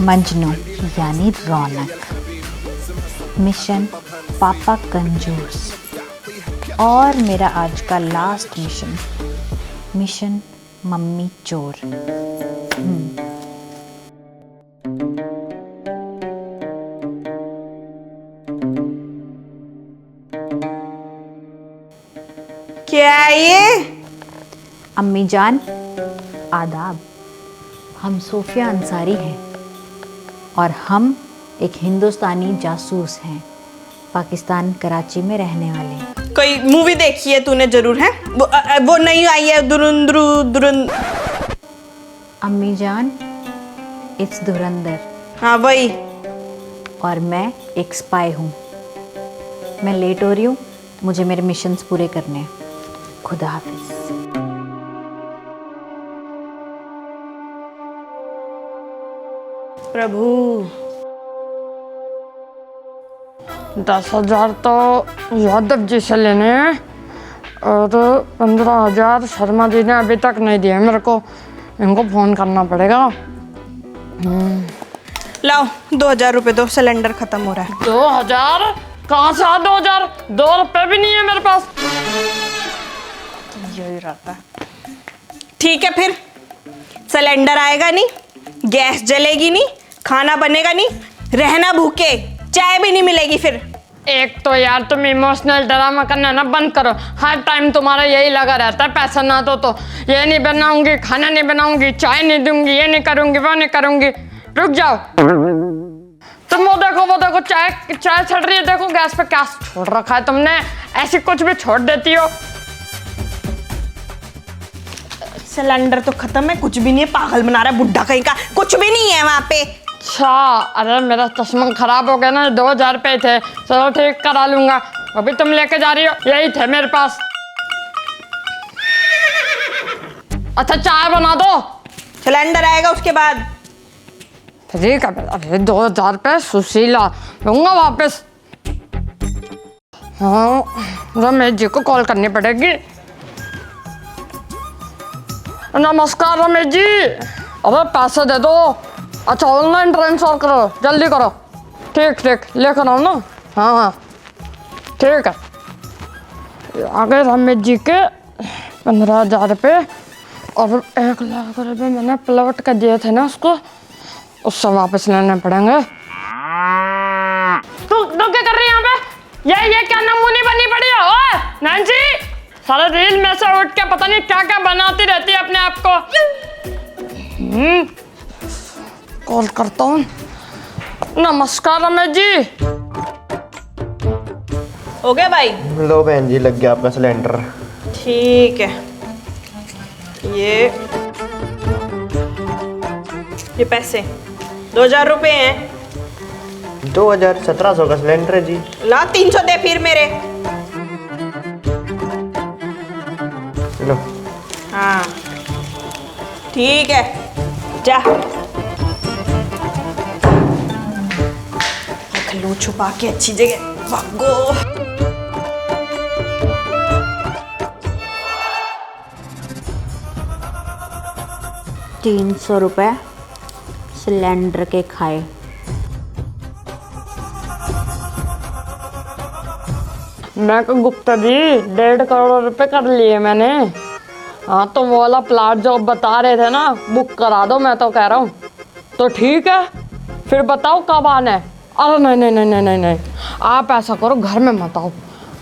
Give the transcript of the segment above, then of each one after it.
मजनू यानी रौनक, मिशन पापा कंजूस और मेरा आज का लास्ट मिशन, मिशन मम्मी चोर। क्या है ये? अम्मी जान आदाब, हम सोफिया अंसारी हैं और हम एक हिंदुस्तानी जासूस हैं, पाकिस्तान कराची में रहने वाले। कोई मूवी देखी है तूने जरूर है? वो नहीं आई है दुरंदरू दुरंद। अम्मी जान इट्स धुरंधर। हाँ वही। और मैं एक स्पाई हूँ। मैं लेट हो रही हूँ, मुझे मेरे मिशंस पूरे करने हैं। खुदा हाफिज। प्रभु 10,000 तो यादव जी से लेने हैं और 15,000 शर्मा जी ने अभी तक नहीं दिए मेरे को, इनको फ़ोन करना पड़ेगा। लाओ 2,000 रुपए दो, सिलेंडर खत्म हो रहा है। 2,000 कहाँ से? 2,000 2 रुपए भी नहीं है मेरे पास। यही रहता है। ठीक है फिर, सिलेंडर आएगा नहीं, गैस जलेगी नहीं, खाना बनेगा नहीं, रहना भूखे, चाय भी नहीं मिलेगी फिर। एक तो यार तुम इमोशनल ड्रामा करना ना बंद करो। हर टाइम तुम्हारा यही लगा रहता है, पैसा ना तो ये नहीं बनाऊंगी, खाना नहीं बनाऊंगी, चाय नहीं दूंगी, ये नहीं करूंगी, वो नहीं करूंगी। रुक जाओ तुम, वो देखो चाय छड़ रही है, देखो गैस पे क्या छोड़ रखा है तुमने, ऐसी कुछ भी छोड़ देती हो। सिलेंडर तो खत्म है, कुछ भी नहीं है, पागल बना रहा है बुड्ढा कहीं का, कुछ भी नहीं है वहां पे। अच्छा, अरे मेरा चश्मा खराब हो गया ना, 2,000 रुपये थे, चलो ठीक करा लूंगा। अभी तुम लेके जा रही हो, यही थे मेरे पास। अच्छा चाय बना दो, सिलेंडर आएगा उसके बाद। ठीक है। अरे 2,000 रुपये सुशीला लूंगा वापस। हाँ रमेश जी को कॉल करनी पड़ेगी। नमस्कार रमेश जी, अरे पैसे दे दो। अच्छा ऑनलाइन ट्रांसफर करो, जल्दी करो। ठीक लेकर आओ ना। हाँ ठीक है। आगे रमेश जी के 15,000 रुपये और 1,00,000 रुपये मैंने प्लॉट का दिए थे ना उसको, उससे वापस लेने पड़ेंगे। तू क्या कर रही है यहाँ पे? ये क्या नमूनी बनी पड़ी है? ओए नैन्सी, सारा रील में से उठ के पता नहीं क्या क्या बनाती रहती है अपने आप को। कॉल करता हूँ। नमस्कार रमेश जी। हो गया भाई? लो बहन जी, लग गया आपका सिलेंडर। ठीक है, ये पैसे 2,000 रुपए हैं। 2,000 1700 का सिलेंडर है जी। ला 300 दे फिर मेरे। लो। हाँ ठीक है, जा रख लो छुपा के अच्छी जगह, भागो। 300 रुपये सिलेंडर के खाए। मैं को गुप्ता जी 1.5 करोड़ रुपए कर लिए मैंने। हाँ तो वो वाला प्लाट जो बता रहे थे ना, बुक करा दो, मैं तो कह रहा हूँ। तो ठीक है फिर बताओ कब आना है? अरे नहीं, आप ऐसा करो घर में मत आओ।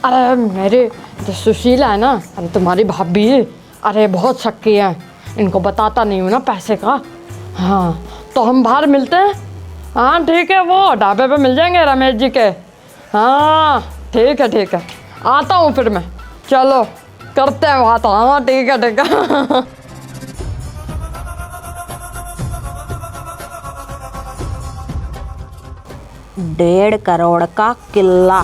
अरे मेरे जो सुशीला है ना, अरे तुम्हारी भाभी है, अरे बहुत शक्की है, इनको बताता नहीं हूँ ना पैसे का। हाँ तो हम बाहर मिलते हैं। हाँ ठीक है, वो ढाबे पे मिल जाएंगे रमेश जी के। हाँ ठीक है आता हूँ फिर मैं। चलो करते हैं बात। हाँ ठीक है 1.5 करोड़ का किला।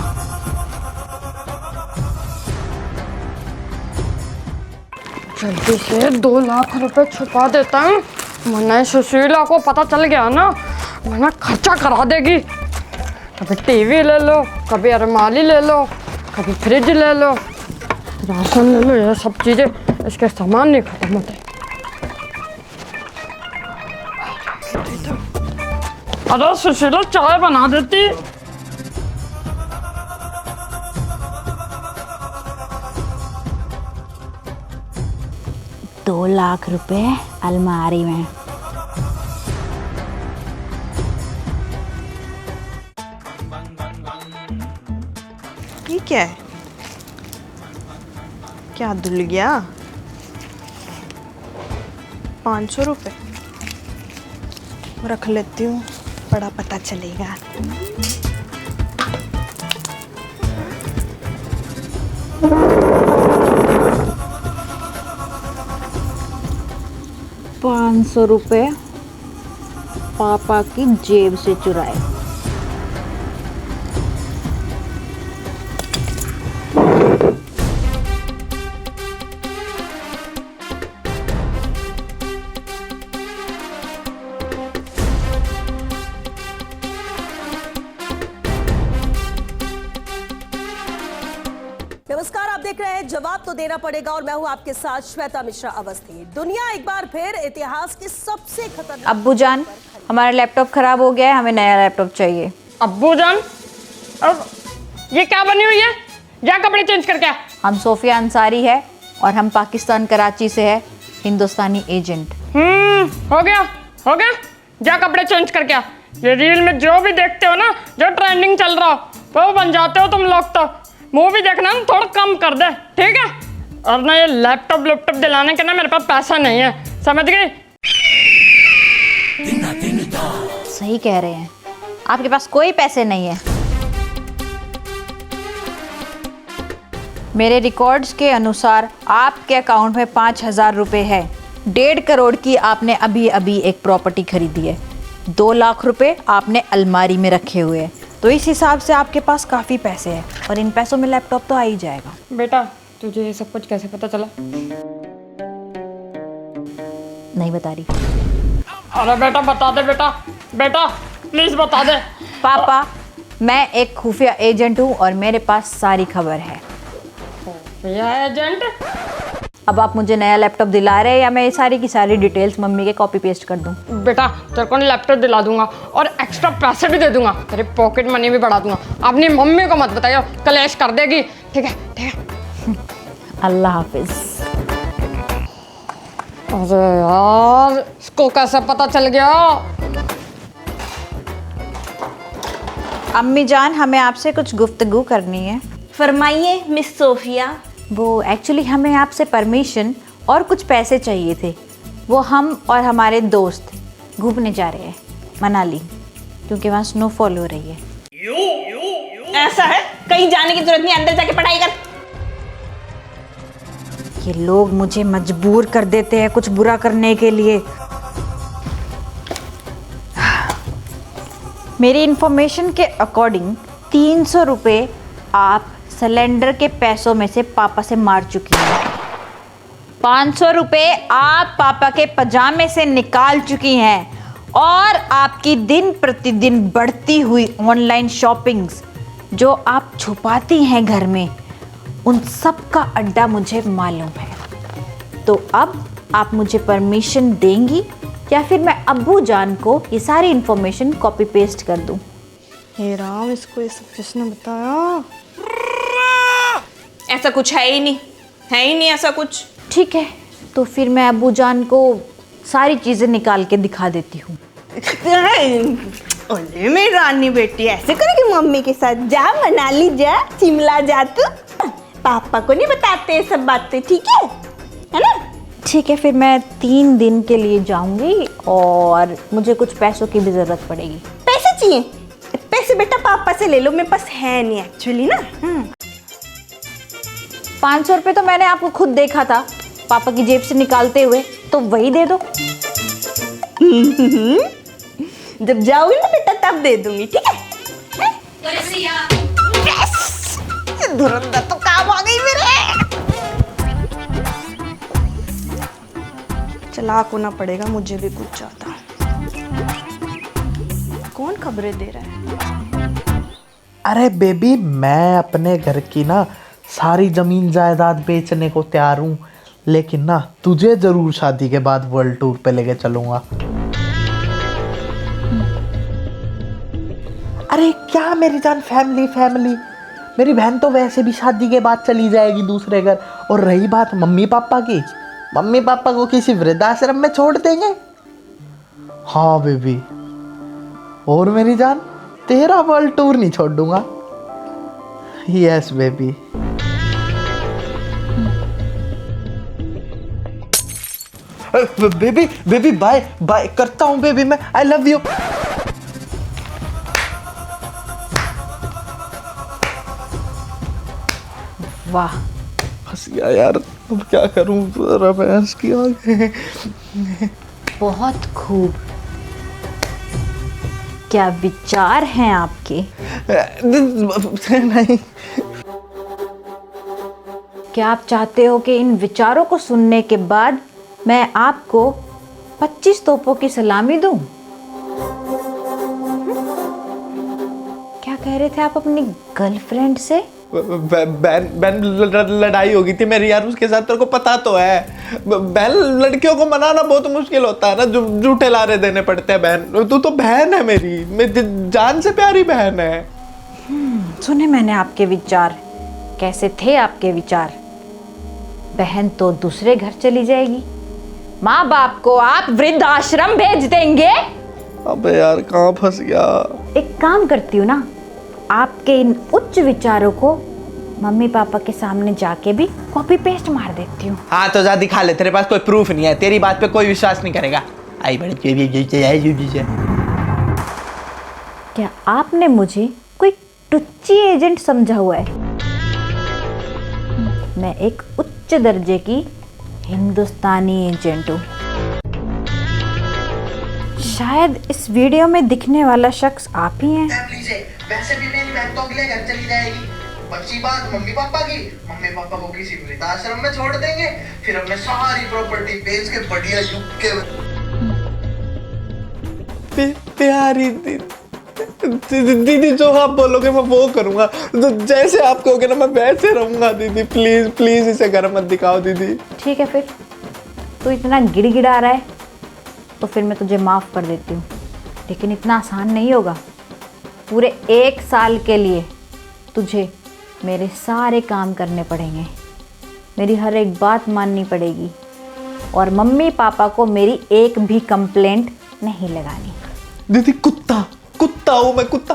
जल्दी से 2 लाख रुपए छुपा देता हूँ, वरना सुशीला को पता चल गया ना, वरना खर्चा करा देगी। कभी टीवी ले लो, कभी अलमारी ले लो, कभी फ्रिज ले लो। राशन ले लो, ये सब चीज़ें, इसके सामान नहीं खत्म होते। अरे सुशीला चाय बना देती। 2 लाख रुपए अलमारी में। ये क्या है? क्या धुल गया? 500 रुपये रख लेती हूँ, बड़ा पता चलेगा। ₹500 पापा की जेब से चुराए। नमस्कार, आप देख रहे हैं जवाब तो देना पड़ेगा और मैं हूं आपके साथ श्वेता मिश्रा अवस्थी। दुनिया एक बार फिर इतिहास की सबसे खतरनाक। अब्बू जान, हमारा लैपटॉप खराब हो गया है, हमें नया लैपटॉप चाहिए। अब्बू जान, अब ये क्या बनी हुई है? जा कपड़े चेंज करके आ। हम सोफिया अंसारी है और हम पाकिस्तान कराची से है, हिंदुस्तानी एजेंट। हो गया हो गया, जा कपड़े चेंज करके आ। ये रील में जो भी देखते हो ना, जो ट्रेंडिंग चल रहा हो वो बन जाते हो तुम लोग। तो मूवी देखना ना थोड़ा कम कर दे, ठीक है? और ना ये लैपटॉप दिलाने के ना मेरे पास पैसा नहीं है, समझ गई? सही कह रहे हैं, आपके पास कोई पैसे नहीं है। मेरे रिकॉर्ड्स के अनुसार आपके अकाउंट में 5,000 रुपये है। 1.5 करोड़ की आपने अभी अभी एक प्रॉपर्टी खरीदी है। 2 लाख रुपए आपने अलमारी में रखे हुए हैं। तो इस हिसाब से आपके पास काफ़ी पैसे हैं और इन पैसों में लैपटॉप तो आ ही जाएगा। बेटा तुझे ये सब कुछ कैसे पता चला? नहीं बता रही। अरे बेटा बता दे, बेटा बेटा प्लीज बता दे। पापा, मैं एक खुफिया एजेंट हूँ और मेरे पास सारी खबर है। भैया एजेंट, अब आप मुझे नया लैपटॉप दिला रहे हैं या मैं ये सारी की सारी डिटेल्स मम्मी के कॉपी पेस्ट कर दूँ? बेटा तेरे को लैपटॉप दिला दूंगा और एक्स्ट्रा पैसे भी दे दूंगा, तेरी पॉकेट मनी भी बढ़ा दूंगा। अपनी मम्मी को मत बताइए, कलेश कर देगी, ठीक है? ठीक है, अल्लाह हाफिज। अरे यार, इसको कैसे पता चल गया? अम्मी जान, हमें आपसे कुछ गुफ्तगू करनी है। फरमाइए मिस सोफिया। वो एक्चुअली हमें आपसे परमिशन और कुछ पैसे चाहिए थे। वो हम और हमारे दोस्त घूमने जा रहे हैं मनाली, क्योंकि वहाँ स्नोफॉल हो रही है। ऐसा है, कहीं जाने की जरूरत नहीं, अंदर जाके पढ़ाई कर। ये लोग मुझे मजबूर कर देते हैं कुछ बुरा करने के लिए। मेरी इंफॉर्मेशन के अकॉर्डिंग 300 रुपये आप सिलेंडर के पैसों में से पापा से मार चुकी हैं। 500 रुपये आप पापा के पजामे से निकाल चुकी हैं और आपकी दिन प्रतिदिन बढ़ती हुई ऑनलाइन शॉपिंग्स जो आप छुपाती हैं घर में, उन सब का अड्डा मुझे मालूम है। तो अब आप मुझे परमिशन देंगी या फिर मैं अब्बू जान को ये सारी इंफॉर्मेशन कॉपी पेस्ट कर दूं? हे राम, इसको ये सब किसने बताया? ऐसा कुछ है ही नहीं, है ही नहीं ऐसा कुछ। ठीक है, तो फिर मैं अब्बू जान को सारी चीज़ें निकाल के दिखा देती हूँ। ओले मेरी रानी बेटी, ऐसे करेगी मम्मी के साथ? जा मनाली जा, शिमला जा, तू पापा को नहीं बताते सब बातें, ठीक है ना? ठीक है, फिर मैं 3 दिन के लिए जाऊंगी और मुझे कुछ पैसों की भी ज़रूरत पड़ेगी। पैसे चाहिए? पैसे बेटा पापा से ले लो, मेरे पास है नहीं एक्चुअली ना। 500 रुपये तो मैंने आपको खुद देखा था पापा की जेब से निकालते हुए, तो वही दे दो। जब जाओगी ना बेटा तब दे दूंगी, ठीक है? धुरंधर तो काम आ गई मेरे। चालाक होना पड़ेगा मुझे भी कुछ ज्यादा। कौन खबरें दे रहा है? अरे बेबी, मैं अपने घर की ना सारी जमीन जायदाद बेचने को तैयार हूँ, लेकिन ना तुझे जरूर शादी के बाद वर्ल्ड टूर पे लेके चलूंगा। अरे क्या मेरी जान, फैमिली फैमिली, मेरी बहन तो वैसे भी शादी के बाद चली जाएगी दूसरे घर। और रही बात मम्मी पापा की, मम्मी पापा को किसी वृद्धाश्रम में छोड़ देंगे। हाँ बेबी, और मेरी जान तेरा वर्ल्ड टूर नहीं छोड़ दूंगा। Yes baby. Baby baby bye bye करता हूँ बेबी, मैं आई लव यू। वाह, फंस गया यार, अब क्या करूँ, भैंस की आगे। बहुत खूब। क्या विचार हैं आपके? नहीं, क्या आप चाहते हो कि इन विचारों को सुनने के बाद मैं आपको 25 तोपों की सलामी दूं? क्या कह रहे थे आप अपनी गर्लफ्रेंड से? बहन लड़ाई हो गई थी मेरी यार उसके साथ, तेरे को पता तो है। बहन, लड़कियों को मनाना बहुत मुश्किल होता है ना, झूठे लारे देने पड़ते हैं। बहन तू तो बहन है मेरी जान से प्यारी बहन है। सुने मैंने आपके विचार। कैसे थे आपके विचार? बहन तो दूसरे घर चली जाएगी, माँ बाप को आप वृद्धाश्रम भेज देंगे। अबे यार कहाँ फंस गया। एक काम करती हूँ ना, आपके इन उच्च विचारों को मम्मी पापा के सामने जाके भी कॉपी पेस्ट मार देती हूँ। हाँ तो जा दिखा ले, तेरे पास कोई प्रूफ नहीं है, तेरी बात पे कोई विश्वास नहीं करेगा। आई बड़ी क्या आपने मुझे कोई टुच्ची एजेंट समझा हुआ है? मैं एक उच्च दर्जे की हिंदुस्तानी एजेंट हूँ। शायद इस वीडियो में दिखने वाला शख्स आप ही हैं। वैसे भी मेरी बहन तो अगले घर चली जाएगी। बच्ची बात मम्मी पापा की, मम्मी पापा को किसी वृद्धाश्रम में छोड़ देंगे, फिर हमने सारी प्रॉपर्टी बेच के बढ़िया युग के प्यारी दीदी जो आप बोलोगे मैं वो करूँगा, जैसे आप कहोगे ना मैं वैसे रहूँगा। दीदी प्लीज प्लीज इसे घर मत दिखाओ दीदी। ठीक है, फिर तू इतना गिड़गिड़ा रहा है तो फिर मैं तुझे माफ़ कर देती हूँ, लेकिन इतना आसान नहीं होगा। पूरे 1 साल के लिए तुझे मेरे सारे काम करने पड़ेंगे, मेरी हर एक बात माननी पड़ेगी, और मम्मी पापा को मेरी एक भी कंप्लेंट नहीं लगानी। दीदी कुत्ता कुत्ता हूँ मैं, कुत्ता।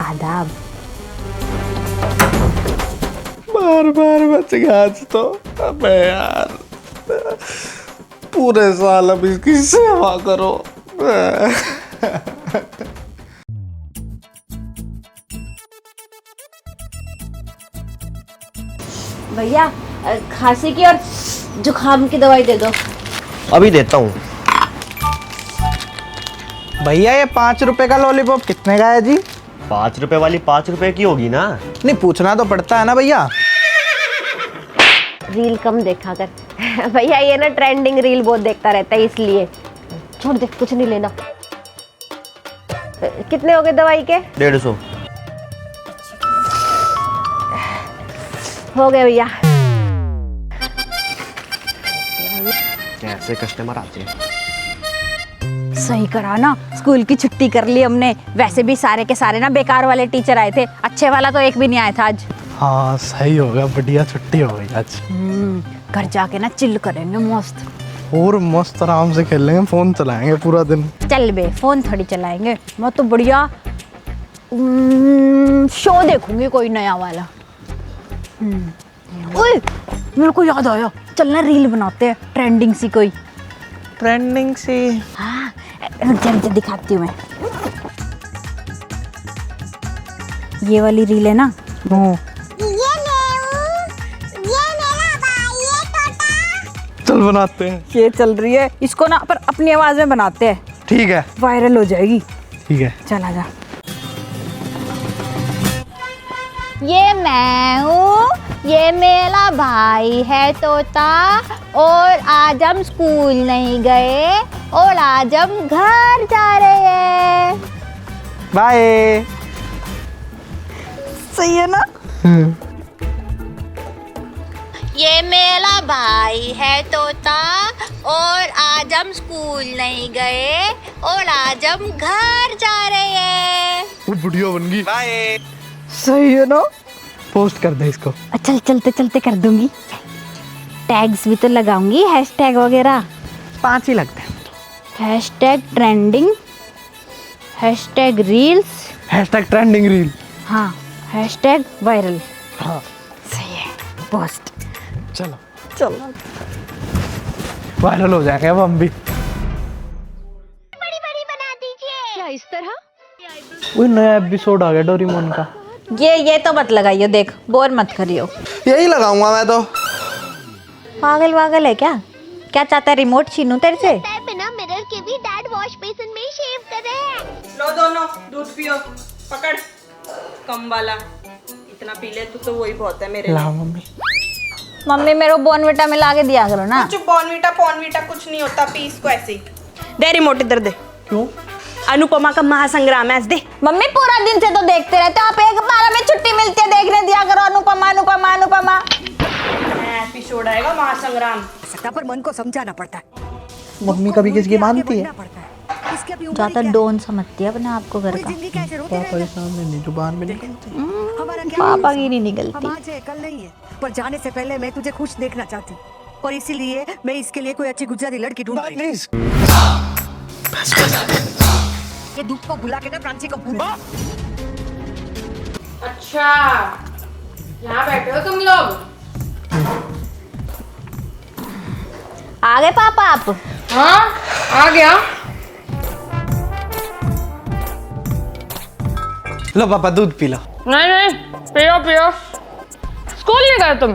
आदाब। बार बार बच गया आज तो। अबे यार पूरे साल अब इसकी सेवा करो। भैया खांसी की और जुकाम की दवाई दे दो। अभी देता हूँ। भैया ये 5 रुपए का लॉलीपॉप कितने का है जी? 5 रुपए वाली 5 रुपए की होगी ना। नहीं पूछना तो पड़ता है ना भैया। रील कम देखा कर भैया, ये ना ट्रेंडिंग रील बहुत देखता रहता है, इसलिए छोड़ दे, कुछ नहीं लेना। कितने हो गए दवाई के? 150। हो गए भैया। कैसे कस्टमर आते हैं। सही करा ना, स्कूल की छुट्टी कर ली हमने। वैसे भी सारे के सारे ना बेकार वाले टीचर आए थे, अच्छे वाला तो एक भी नहीं आया था आज। हाँ सही होगा, बढ़िया छुट्टी हो गई आज। घर जाके ना चिल करेंगे मस्त, और मस्त आराम से खेलेंगे, फोन चलाएंगे पूरा दिन। चल बे, फोन थोड़ी चलाएंगे, मैं तो बढ़िया शो देखूंगी कोई नया वाला। ओए मेरे को याद आया, चलना रील बनाते हैं ट्रेंडिंग सी कोई। ट्रेंडिंग सी? हाँ जल्दी दिखाती हूँ मैं। ये वाली रील है ना, चल बनाते हैं। ये चल रही है, इसको ना पर अपनी आवाज में बनाते हैं। ठीक है, वायरल हो जाएगी। ठीक है। चल आजा। ये मैं हूँ, ये मेरा भाई है तोता, और आज हम स्कूल नहीं गए और आज हम घर जा रहे हैं। बाय। सही है ना? ये मेरा भाई है तोता और आज हम स्कूल नहीं गए और आज हम घर जा रहे हैं। वो बढ़िया बन गई। बाय। सही है ना? पोस्ट कर दे इसको। चल चलते चलते कर दूंगी। टैग्स भी तो लगाऊंगी, हैशटैग वगैरह। 5 ही लगते हैं। Hashtag trending, hashtag reels, hashtag trending reel. हाँ, हैशटैग वायरल। हाँ सही है। पोस्ट। चलो चलो। वायरल हो जाएंगे अब हम भी। बड़ी बड़ी बना दीजिए। क्या इस तरह? वो नया एपिसोड आ गया डोरेमोन का। ये तो मत लगाइयो, देख बोर मत करियो। यही लगाऊंगा मैं तो। पागल वागल है क्या? क्या चाहता है, रिमोट छीनूं तेरे से? बिना मिरर के भी डैड वॉश बेसिन में ही शेव कर रहे हैं। लो दोनों दूध पियो, पकड़ कम वाला। इतना पी ले तो वही बहुत है मेरे ला लिए। मम्मी। मम्मी मेरे को बॉर्नविटा मिला के दिया करो ना। कुछ बॉर्नविटा कुछ नहीं होता, पी इसको ऐसे ही। दे रिमोट इधर दे। क्यों? अनुपमा का महासंग्राम है, दे। मम्मी पूरा दिन से तो देखते रहते हो आप, एक बार में छुट्टी मिलती है देखने दिया करो। अनुपमा अनुपमा अनुपमा। एपिसोड आएगा महासंग्राम। पर मन को समझाना पड़ता है। मम्मी कभी किसकी मानती है? ज्यादा डोन समझती है अपने आप को घर का। पापा के सामने नहीं, जुबान में निकलती। पापा की नहीं निकलती। आज है कल नहीं है, पर जाने से पहले मैं तुझे खुश देखना चाहती हूँ और इसीलिए मैं इसके लिए कोई अच्छी गुजराती लड़की ढूंढ रही हूँ। ये धूप को बुला के ना प्रांची को भूल। अच्छा, यहाँ बैठे हो तुम लोग? आ गए पापा आप? हाँ, आ गया। लो पापा दूध पी लो। नहीं नहीं, पियो पियो। स्कूल नहीं गए तुम?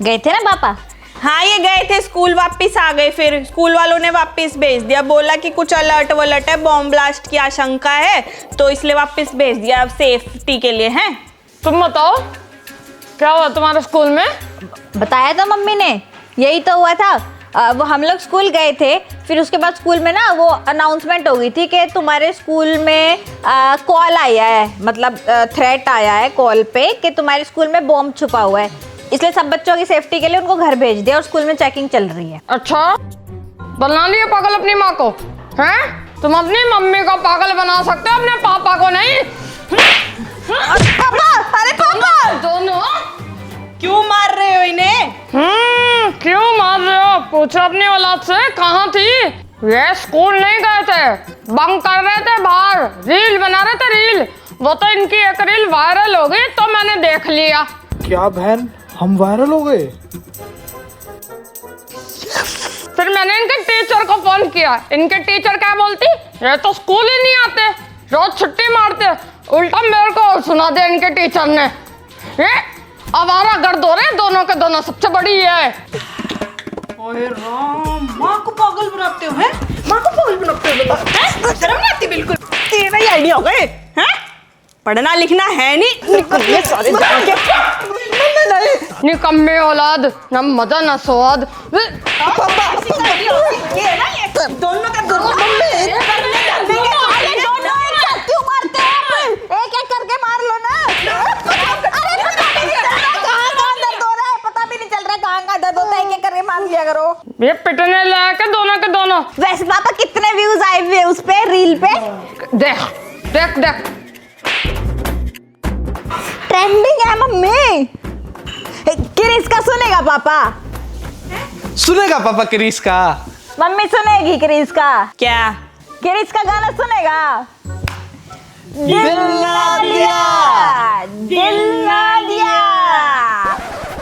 गए थे ना पापा। हाँ ये गए थे स्कूल, वापस आ गए। फिर स्कूल वालों ने वापस भेज दिया, बोला कि कुछ अलर्ट वलर्ट है, बॉम्ब ब्लास्ट की आशंका है, तो इसलिए वापस भेज दिया अब सेफ्टी के लिए। हैं तुम बताओ क्या हुआ तुम्हारे स्कूल में? बताया था मम्मी ने, यही तो हुआ था। वो हम लोग स्कूल गए थे, फिर उसके बाद स्कूल में ना वो अनाउंसमेंट हो गई थी कि तुम्हारे स्कूल में कॉल आया है, मतलब थ्रेट आया है कॉल पे कि तुम्हारे स्कूल में बॉम्ब छुपा हुआ है, इसलिए सब बच्चों की सेफ्टी के लिए उनको घर भेज दिया और स्कूल में चेकिंग चल रही है। अच्छा, बना लिया पागल अपनी माँ को? हैं? तुम अपनी मम्मी को पागल बना सकते हो, अपने पापा को नहीं। पापा, अरे पापा दोनों क्यों मार रहे हो इन्हें? क्यों मार रहे हो? पूछो अपनी औलाद से, कहाँ थी ये? स्कूल नहीं गए थे, बंक कर रहे थे बाहर, रील बना रहे थे रील। वो तो इनकी एक रील वायरल हो गई तो मैंने देख लिया। क्या बहन, हम वायरल हो गए? फिर मैंने इनके टीचर को फोन किया। इनके टीचर क्या बोलती, ये तो स्कूल ही नहीं आते, रोज छुट्टी मारते। उल्टा मेरे को और सुना दिया इनके टीचर ने। ये आवारा गर्द हो रहे दोनों के दोनों, सबसे बड़ी ये है। ओए राम, माँ को पागल बनाते हो? हैं माँ को पागल बनाते हो? हैं शर्म नहीं आती बिल्कुल? तेरा ही आइडिया हो गए हैं? पढ़ना लिखना है नहीं, निकलिए सारे जाके। निकम्मे औलाद, न मजा न स्वाद। ये ना ये दोनों का दोनों क्यों मारते हैं? एक एक करके मार लो ना। अरे कहाँ दर्द हो रहा है पता भी नहीं चल रहा, कहाँ दर्द होता है, एक एक करके मार लिया करो। ये पिटने लायक है दोनों के दोनों। वैसे पापा कितने व्यूज आए हुए उस पे रील पे? देख देख देख, ट्रेंडिंग है मम्मी। क्रिस का सुनेगा पापा? सुनेगा पापा क्रिस का? मम्मी सुनेगी क्रिस का? क्या? क्रिस का गाना सुनेगा? दिल ना दिया, दिल ना दिया।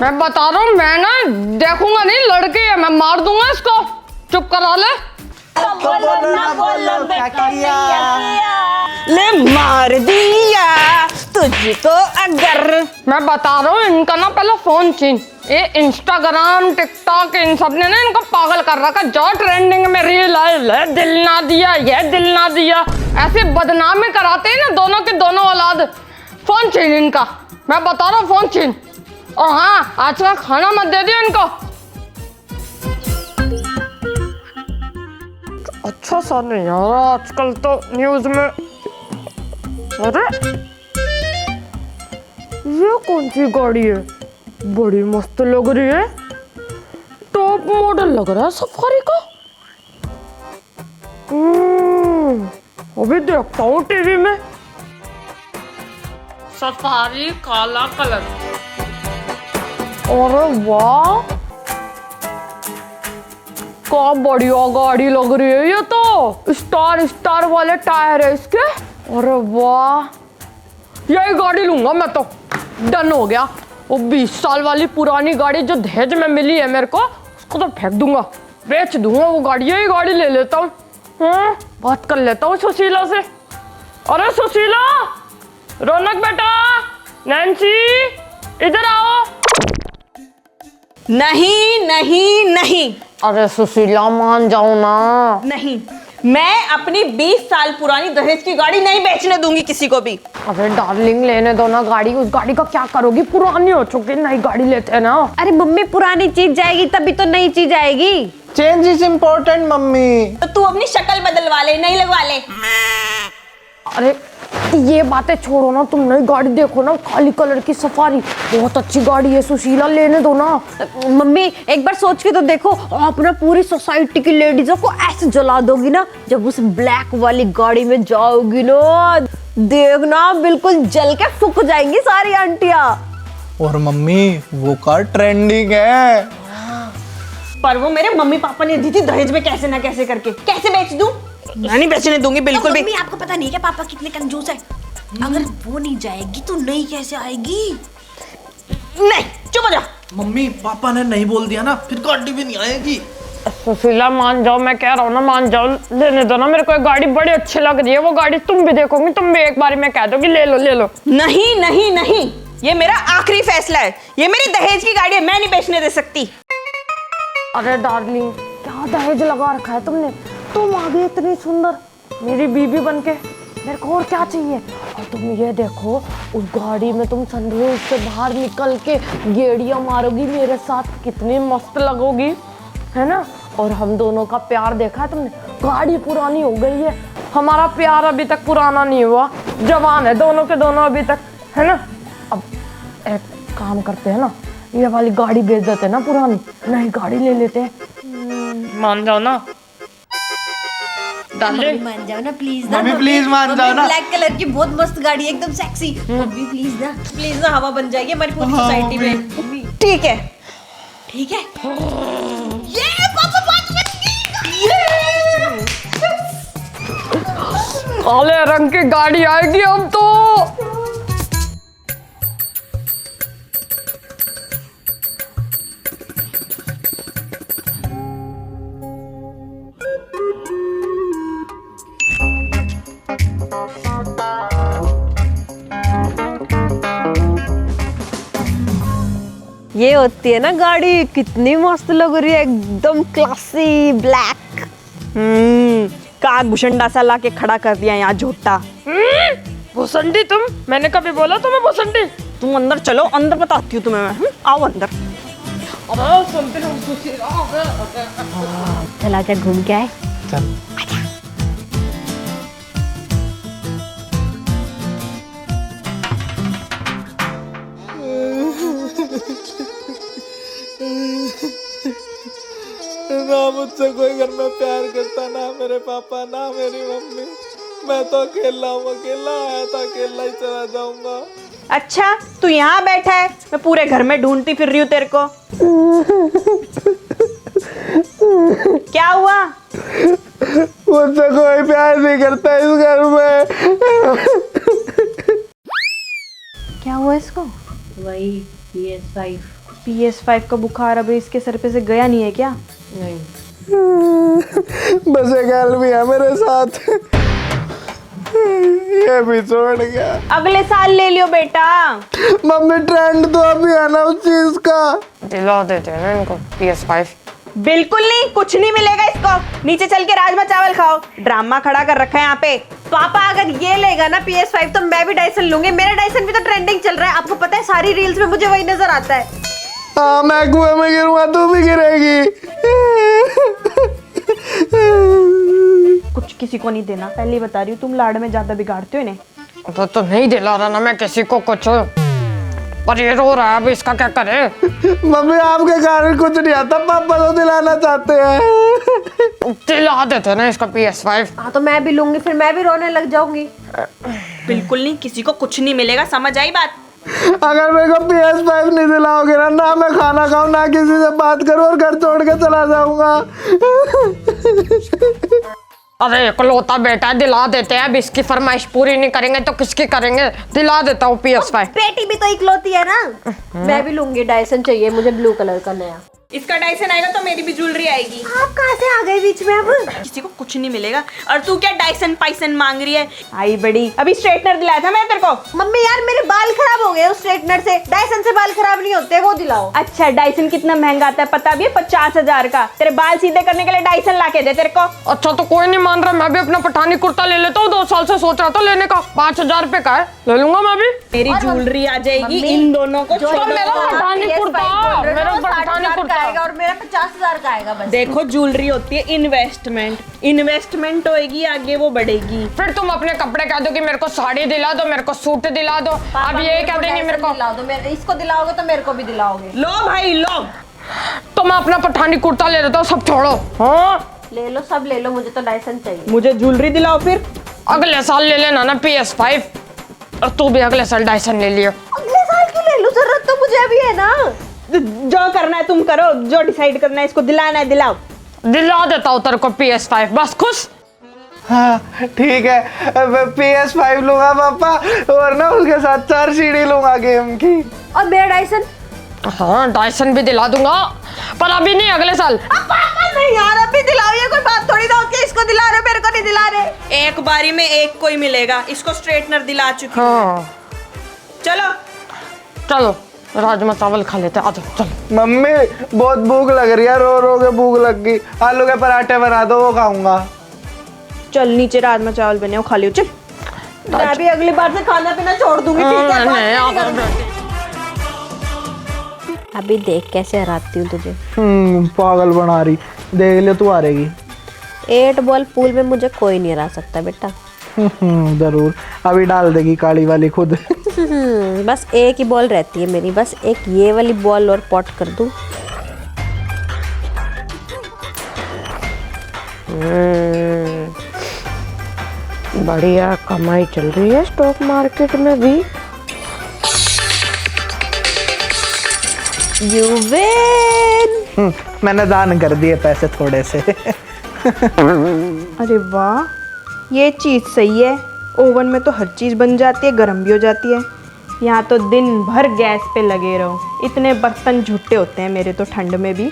मैं बता रहा हूँ, मैं ना देखूंगा नहीं, लड़की है, मैं मार दूंगा इसको। चुप करा ले। बोलो ना बोलो क्या किया? ले मार दिया तुझको अगर। मैं बता रहा हूँ, इनका ना पहले फोन छीन। ये इंस्टाग्राम टिकटॉक इन सब ने ना इनको पागल कर रखा। जो ट्रेंडिंग में रील आए, ले दिल ना दिया, ये दिल ना दिया, ऐसे बदनामी कराते हैं ना दोनों के दोनों औलाद। फोन छीन इनका, मैं बता रहा हूँ, फोन छीन। और हाँ, आज का खाना मत दे दियो इनको। अच्छा सर नहीं यार, आजकल तो न्यूज में अरे ये कौन सी गाड़ी है? बड़ी मस्त लग रही है, टॉप मॉडल लग रहा है सफारी का। अभी देखता हूँ टीवी में। सफारी काला कलर, अरे वाह क्या बढ़िया गाड़ी लग रही है। ये तो स्टार वाले टायर है इसके। अरे वाह, यही गाड़ी लूंगा मैं तो, डन हो गया। वो 20 साल वाली पुरानी गाड़ी जो दहेज में मिली है मेरे को, उसको तो फेंक दूंगा, बेच दूंगा वो गाड़ी। यही गाड़ी ले लेता हूँ। बात कर लेता हूँ सुशीला से। अरे सुशीला, रौनक बेटा, नैन्सी, इधर आओ। नहीं नहीं नहीं। अरे सुशीला मान जाओ ना। नहीं, मैं अपनी 20 साल पुरानी दहेज की गाड़ी नहीं बेचने दूंगी किसी को भी। अरे डार्लिंग लेने दो ना गाड़ी, उस गाड़ी का क्या करोगी? पुरानी हो चुकी, नई गाड़ी लेते हैं ना। अरे मम्मी, पुरानी चीज जाएगी तभी तो नई चीज आएगी। Change is important mummy. तो तू अपनी शक्ल बदलवा ले, नहीं लगवा ले। अरे ये बातें छोड़ो ना, तुम नई गाड़ी देखो ना, काली कलर की सफारी, बहुत अच्छी गाड़ी है सुशीला, लेने दो ना। मम्मी एक बार सोच के तो देखो, आप ना पूरी सोसाइटी की लेडीजों को ऐसे जला दोगी ना, जब उस ब्लैक वाली गाड़ी में जाओगी ना, देखना बिल्कुल जल के फूक जाएंगी सारी आंटियां। और मम्मी वो कार ट्रेंडिंग है। पर वो मेरे मम्मी पापा ने दी थी दहेज में, कैसे ना कैसे करके। कैसे बेच दूं? मैं नहीं बेचने दूंगी बिल्कुल भी। मम्मी आपको पता नहीं क्या पापा कितने कंजूस है। अगर वो नहीं जाएगी तो नई कैसे आएगी? नहीं, चुप हो जा। मम्मी पापा ने नहीं बोल दिया ना, फिर गाड़ी भी नहीं आएगी। सुशीला मान जाओ, मैं कह रहा हूँ ना, मान जाओ, लेने दो ना मेरे को। एक गाड़ी बड़ी अच्छी लग रही है, वो गाड़ी तुम भी देखोगी, तुम भी एक बार में कह दोगी ले लो ले लो। नहीं नहीं नहीं, ये मेरा आखिरी फैसला है। ये मेरी दहेज की गाड़ी है, मैं नहीं बेचने दे सकती। अरे डार्लिंग, क्या दहेज लगा रखा है तुमने? तुम आ गई इतनी सुंदर मेरी बीबी बनके, मेरे को और क्या चाहिए? और तुम ये देखो, उस गाड़ी में तुम सनरूफ से बाहर निकल के गेड़ियां मारोगी मेरे साथ, कितनी मस्त लगोगी, है ना? और हम दोनों का प्यार देखा है तुमने? गाड़ी पुरानी हो गई है, हमारा प्यार अभी तक पुराना नहीं हुआ, जवान है दोनों के दोनों अभी तक, है ना? अब एक काम करते हैं ना, ये वाली गाड़ी बेच देते हैं ना पुरानी, नई गाड़ी ले लेते हैं। मान जाओ ना डार्लिंग। मान जाओ ना प्लीज ना मम्मी प्लीज मान जाओ ना। ब्लैक कलर की बहुत मस्त गाड़ी है, एकदम सेक्सी। मम्मी प्लीज ना हवा बन जाएगी हमारी पूरी सोसाइटी में। ठीक है, ठीक है। ये पापा बात बन गई। काले रंग की गाड़ी आएगी अब तो। ये होती है ना गाड़ी, कितनी मस्त लग रही है, एकदम क्लासी ब्लैक। काग भूषण सा ला के खड़ा कर दिया यहाँ झोटा। भुसंडी तुम? मैंने कभी बोला तुम्हें भुसंडी? तुम अंदर चलो, अंदर बताती हूँ तुम्हें मैं। आओ अंदर। चला क्या घूम के आए? चल। ना मुझसे कोई घर में प्यार करता, ना मेरे पापा, ना मेरी मम्मी। मैं तो अकेला हूँ, अकेला आया था, अकेला ही चला जाऊंगा। अच्छा, तू यहाँ बैठा है, मैं पूरे घर में ढूंढती फिर रही हूँ तेरे को। क्या हुआ? मुझसे कोई प्यार नहीं करता इस घर में। क्या हुआ इसको? वही PS5। PS5 का बुखार अभी इसके सर पे से गया नहीं है क्या? नहीं। बस एक गैल भी है मेरे साथ, ये भी छोड़ गया। अगले साल ले लियो बेटा। मम्मी ट्रेंड तो अभी है ना उस चीज का। दिला देते हैं ना इनको PS5। बिल्कुल नहीं, कुछ नहीं मिलेगा इसको। नीचे चल के राजमा चावल खाओ। ड्रामा खड़ा कर रखा है यहाँ पे। पापा अगर ये लेगा ना PS5 तो मैं भी डायसन लूंगी। मेरा डायसन भी तो ट्रेंडिंग चल रहा है, आपको पता है, सारी रील्स में मुझे वही नजर आता है। हाँ, मैं कुएं में गिरूंगा, तू भी गिरेगी। कुछ किसी को नहीं देना, पहले ही बता रही हूँ, तुम लाड़ में ज्यादा बिगाड़ते हो इन्हें। तो नहीं दिला रहा ना मैं किसी को कुछ, पर ये रो रहा है, अब इसका क्या करे? मम्मी आपके कारण कुछ नहीं आता, पापा तो दिलाना चाहते हैं। दिला देते ना इसका PS5। हाँ तो मैं भी लूंगी, फिर मैं भी रोने लग जाऊंगी। बिल्कुल नहीं, किसी को कुछ नहीं मिलेगा, समझ आई बात? अगर मेरे को PS5 नहीं दिलाओगे ना मैं खाना खाऊं ना किसी से बात करूं और घर छोड़ के चला जाऊंगा। अरे इकलौता बेटा, दिला देते हैं। अब इसकी फरमाइश पूरी नहीं करेंगे तो किसकी करेंगे? दिला देता हूँ PS5। बेटी भी तो इकलौती है ना। मैं भी लूंगी, डायसन चाहिए मुझे ब्लू कलर का नया। इसका डायसन आएगा तो मेरी भी ज्वेलरी आएगी। आप कहाँ से आ गए बीच में? अब किसी को कुछ नहीं मिलेगा। और तू क्या डायसन पाइसन मांग रही है? आई बड़ी, अभी स्ट्रेटनर दिलाया था मैं तेरे को। मम्मी यार मेरे बाल खराब हो गए उस स्ट्रेटनर से। डायसन से बाल खराब नहीं होते, वो दिलाओ। अच्छा, डायसन कितना महंगा आता है पता भी है? 50,000 का। तेरे बाल सीधे करने के लिए डायसन ला के दे तेरे को। अच्छा तो कोई नहीं मान रहा, मैं भी अपना पठानी कुर्ता ले लेता हूँ। 2 साल से सोच रहा था लेने का। 5,000 रुपए का है, ले लूंगा मैं भी। मेरी ज्वेलरी आ जाएगी इन दोनों को। तो मेरा पठानी कुर्ता, मेरा पठानी कुर्ता आएगा और मेरा 50,000 का आएगा बस। देखो, ज्वेलरी होती है इन्वेस्टमेंट, इन्वेस्टमेंट होएगी आगे वो बढ़ेगी। फिर तुम अपने कपड़े कह दो कि मेरे को साड़ी दिला दो, मेरे को सूट दिला दो। अब ये कह देंगे मेरे को दिला दो, इसको दिलाओगे तो मेरे को भी दिलाओगे। लो भाई लो। तो मैं अपना पठानी कुर्ता ले लेता हूँ, सब छोड़ो। हाँ ले लो, सब ले लो, मुझे तो डायसन चाहिए। मुझे ज्वेलरी दिलाओ फिर। अगले साल ले लेना ना PS5, और तू भी अगले साल डायसन ले लियो। अगले साल की ले लो, जरूरत तो मुझे अभी है ना। जो करना है तुम करो, जो डिसाइड करना है, इसको दिलाना है दिलाओ। दिला देता हूँ तेरे को PS5, बस खुश? हाँ ठीक है, मैं PS5 लूंगा पापा, और ना उसके साथ 4 सीढ़ी लूंगा गेम की। और मेरा डायसन? हाँ डायसन भी दिला दूंगा, पर अभी नहीं, अगले साल। पापा नहीं यार, अभी दिलाओ। ये कोई बात थोड़ी ना होती है, इसको दिला रहे मेरे को नहीं दिला रहे। एक बारी में एक को ही मिलेगा। इसको स्ट्रेटनर दिला चुकी हूँ। हाँ चलो चलो राजमा चावल खा लेते, आ जाओ चलो। मम्मी बहुत भूख लग रही है, रो रो के भूख लग गई। आलू के पराठे बना दो, वो खाऊंगा। चल नीचे राजमा चावल बने हो, खा लियो चल। मैं भी अगली बार से खाना पीना छोड़ दूंगी, ठीक है? अभी देख कैसे हराती हूँ तुझे। पागल बना रही, देख ले तू आ रहेगी। 8 बॉल पूल में मुझे कोई नहीं हरा सकता बेटा। जरूर, अभी डाल देगी काली वाली खुद। बस एक ही बॉल रहती है मेरी, बस एक ये वाली बॉल और पॉट कर दूं। बढ़िया कमाई चल रही है स्टॉक मार्केट में भी। You win. मैंने दान कर दिए पैसे थोड़े से। अरे वाह, ये चीज सही है। ओवन में तो हर चीज बन जाती है, गर्म भी हो जाती है। यहाँ तो दिन भर गैस पे लगे रहो। इतने बर्तन झूठे होते हैं मेरे तो ठंड में भी।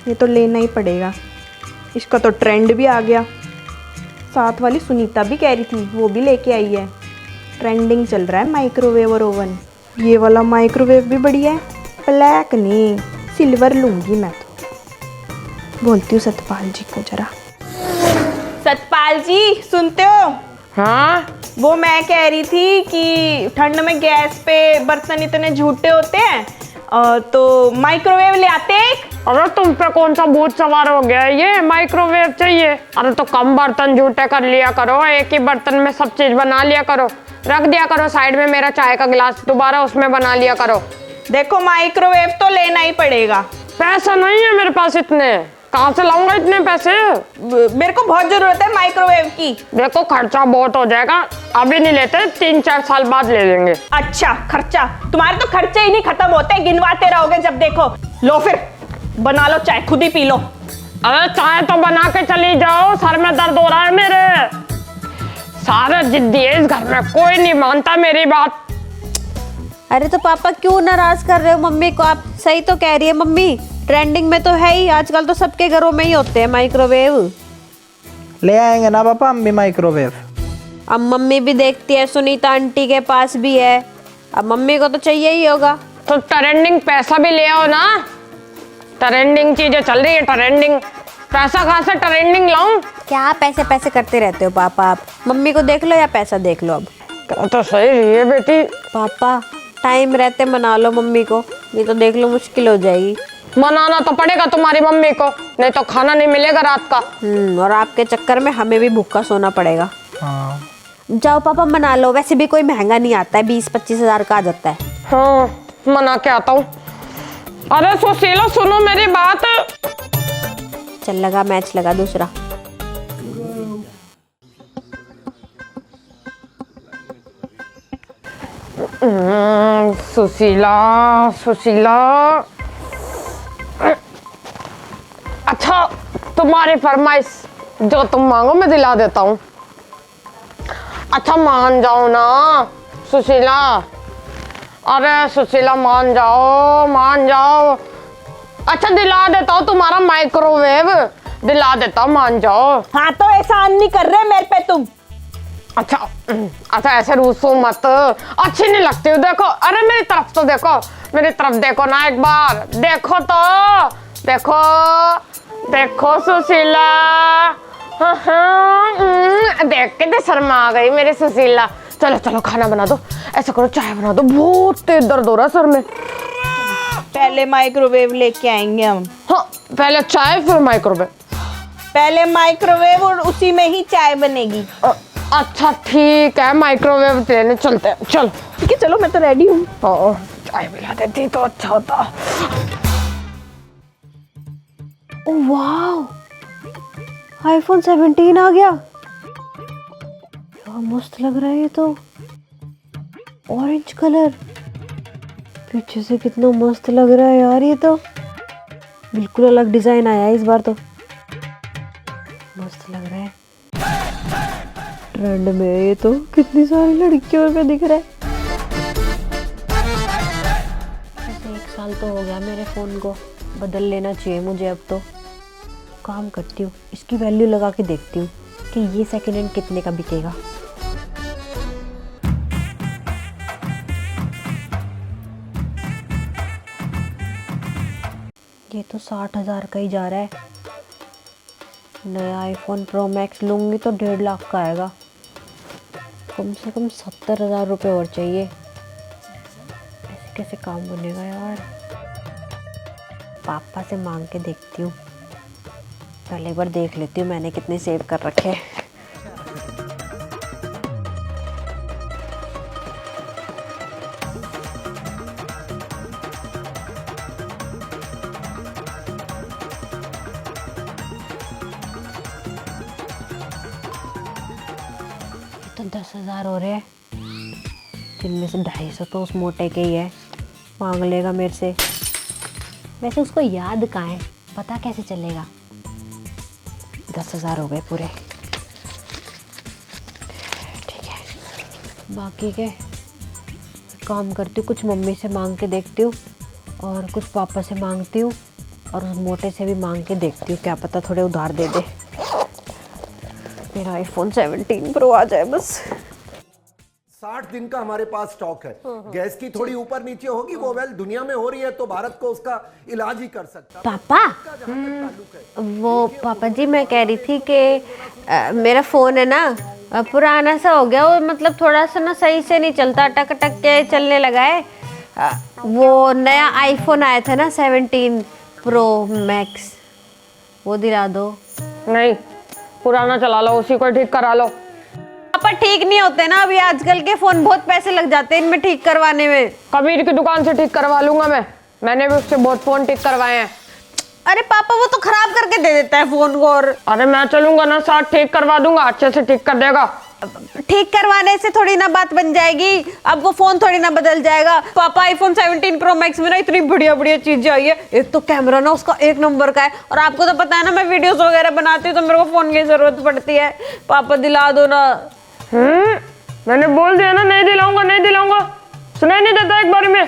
ये तो लेना ही पड़ेगा। इसका तो ट्रेंड भी आ गया। साथ वाली सुनीता भी कह रही थी, वो भी लेके आई है। ट्रेंडिंग चल रहा है माइक्रोवेव और ओवन। ये वाला माइक्रोवेव भी बढ़िया है, ब्लैक नहीं सिल्वर लूंगी मैं तो। बोलती हूँ सतपाल जी को जरा। सतपाल जी सुनते हो? हाँ वो मैं कह रही थी कि ठंड में गैस पे बर्तन इतने झूठे होते हैं, तो माइक्रोवेव ले आते एक। अरे तुम पे कौन सा भूत सवार हो गया है? ये माइक्रोवेव चाहिए? अरे तो कम बर्तन झूठे कर लिया करो, एक ही बर्तन में सब चीज बना लिया करो। रख दिया करो साइड में मेरा चाय का गिलास, दोबारा उसमें बना लिया करो। देखो माइक्रोवेव तो लेना ही पड़ेगा। पैसा नहीं है मेरे पास इतने, कहाँ से लाऊंगा इतने पैसे? मेरे को बहुत जरूरत है माइक्रोवेव की। देखो खर्चा बहुत हो जाएगा, अभी नहीं लेते, 3-4 साल बाद ले लेंगे। अच्छा खर्चा? तुम्हारे तो खर्चे ही नहीं खत्म होते, गिनवाते रहोगे जब देखो। लो फिर बना लो चाय, खुद ही पी लो। अरे चाय तो बना के चली जाओ, सर में दर्द हो रहा है मेरे। सारे जिद्दी है इस घर में, कोई नहीं मानता मेरी बात। अरे तो पापा क्यों नाराज कर रहे हो मम्मी को? आप सही तो कह रही है मम्मी, ट्रेंडिंग में तो है ही, आजकल तो सबके घरों में ही होते हैं माइक्रोवेव। ले आएंगे ना पापा हम भी माइक्रोवेव। अब मम्मी भी देखती है, सुनीता आंटी के पास भी है, अब मम्मी को तो चाहिए ही होगा। तो ट्रेंडिंग पैसा भी ले आओ ना, ट्रेंडिंग चीजें चल रही है, ट्रेंडिंग पैसा कहाँ से ट्रेंडिंग लाऊं? क्या पैसे पैसे करते रहते हो पापा आप? मम्मी को देख लो या पैसा देख लो। अब तो सही रही है बेटी। पापा टाइम रहते मना लो मम्मी को, नहीं तो देख लो मुश्किल हो जाएगी। मनाना तो पड़ेगा तुम्हारी मम्मी को, नहीं तो खाना नहीं मिलेगा रात का। और आपके चक्कर में हमें भी भूखा सोना पड़ेगा। हाँ जाओ पापा मना लो, वैसे भी कोई महंगा नहीं आता है, 20-25 हजार का आ जाता है। हाँ मना के आता हूँ। अरे सुशीला सुनो मेरी बात। चल लगा मैच लगा दूसरा। सुशीला सुशीला, अच्छा तुम्हारी फरमाइश जो तुम मांगो मैं दिला देता हूँ। अच्छा मान जाओ ना सुशीला। अरे सुशीला मान जाओ मान जाओ। अच्छा दिला देता हूँ तुम्हारा माइक्रोवेव, दिला देता हूँ, मान जाओ। हाँ तो एहसान नहीं कर रहे मेरे पे तुम। अच्छा अच्छा ऐसे रूसो मत, अच्छी नहीं लगती हो। देखो अरे मेरी तरफ तो देखो, मेरी तरफ देखो ना एक बार, देखो तो देखो देखो सुशीला। देख के तो शर्मा आ गई मेरी सुशीला। चलो चलो खाना बना दो, ऐसा करो चाय बना दो, बहुत तेज दर्द हो रहा है सर में। पहले माइक्रोवेव लेके आएंगे हम। हाँ पहले चाय फिर माइक्रोवेव। पहले माइक्रोवेव और उसी में ही चाय बनेगी। अच्छा ठीक है माइक्रोवेव लेने चलते हैं, चलो। ठीक है चलो मैं तो रेडी हूँ। चाय मिला देती तो अच्छा होता। ओह वाह, आईफोन 17 आ गया। क्या मस्त लग रहा है ये तो, ऑरेंज कलर पीछे से कितना मस्त लग रहा है यार। ये तो बिल्कुल अलग डिजाइन आया है इस बार तो, मस्त लग रहा है। ट्रेंड में ये तो कितनी सारी लड़कियों पे दिख रहा है। ऐसे 1 साल तो हो गया मेरे फोन को, बदल लेना चाहिए मुझे अब तो। काम करती हूँ, इसकी वैल्यू लगा के देखती हूँ कि ये सेकेंड हैंड कितने का बिकेगा। ये तो 60,000 का ही जा रहा है। नया आईफोन प्रो मैक्स लूँगी तो 1.5 लाख का आएगा। कम से कम 70,000 रुपये और चाहिए। ऐसे कैसे काम बनेगा यार। पापा से मांग के देखती हूँ, पहले एक बार देख लेती हूँ मैंने कितने सेव कर रखे हैं। तो 10,000 हो रहे हैं, जिनमें से 250 तो उस मोटे के ही है, मांग लेगा मेरे से। वैसे उसको याद कहाँ है, पता कैसे चलेगा। 10,000 हो गए पूरे, ठीक है। बाकी के काम करती हूँ, कुछ मम्मी से मांग के देखती हूँ और कुछ पापा से मांगती हूँ और उस मोटे से भी मांग के देखती हूँ, क्या पता थोड़े उधार दे दे। मेरा आईफोन 17 प्रो आ जाए बस। 60 दिन का हमारे पास स्टॉक है। गैस की थोड़ी ऊपर नीचे होगी वो वेल दुनिया में हो रही है, तो भारत को उसका इलाज ही कर सकता। पापा वो पापा जी मैं कह रही थी कि मेरा फ़ोन है ना पुराना सा हो गया, वो मतलब थोड़ा सा ना सही से नहीं चलता, अटक अटक के चलने लगा है। वो नया आईफोन आया था ना 17 प्रो मैक्स, वो दिला दो। नहीं पुराना चला लो, उसी को ठीक करा लो। पापा ठीक नहीं होते ना अभी, आजकल के फ़ोन बहुत पैसे लग जाते हैं इनमें ठीक करवाने में। कबीर की दुकान से ठीक करवा लूंगा मैंने भी उससे बहुत फ़ोन ठीक करवाए हैं। अरे पापा वो तो खराब करके दे देता है फ़ोन को। और अरे मैं चलूंगा ना साथ, ठीक करवा दूंगा, अच्छे से ठीक कर देगा। ठीक करवाने से थोड़ी ना बात बन जाएगी, अब वो फोन थोड़ी ना बदल जाएगा। पापा आईफोन 17 प्रो मैक्स में ना इतनी बढ़िया बढ़िया चीजें आई है। एक तो कैमरा ना उसका 1 नंबर का है, और आपको तो पता है ना मैं वीडियोस वगैरह बनाती हूँ तो मेरे को फोन की जरूरत पड़ती है। पापा दिला दो ना। मैंने बोल दिया ना नहीं दिलाऊंगा, सुनाई नहीं देता एक बारी में।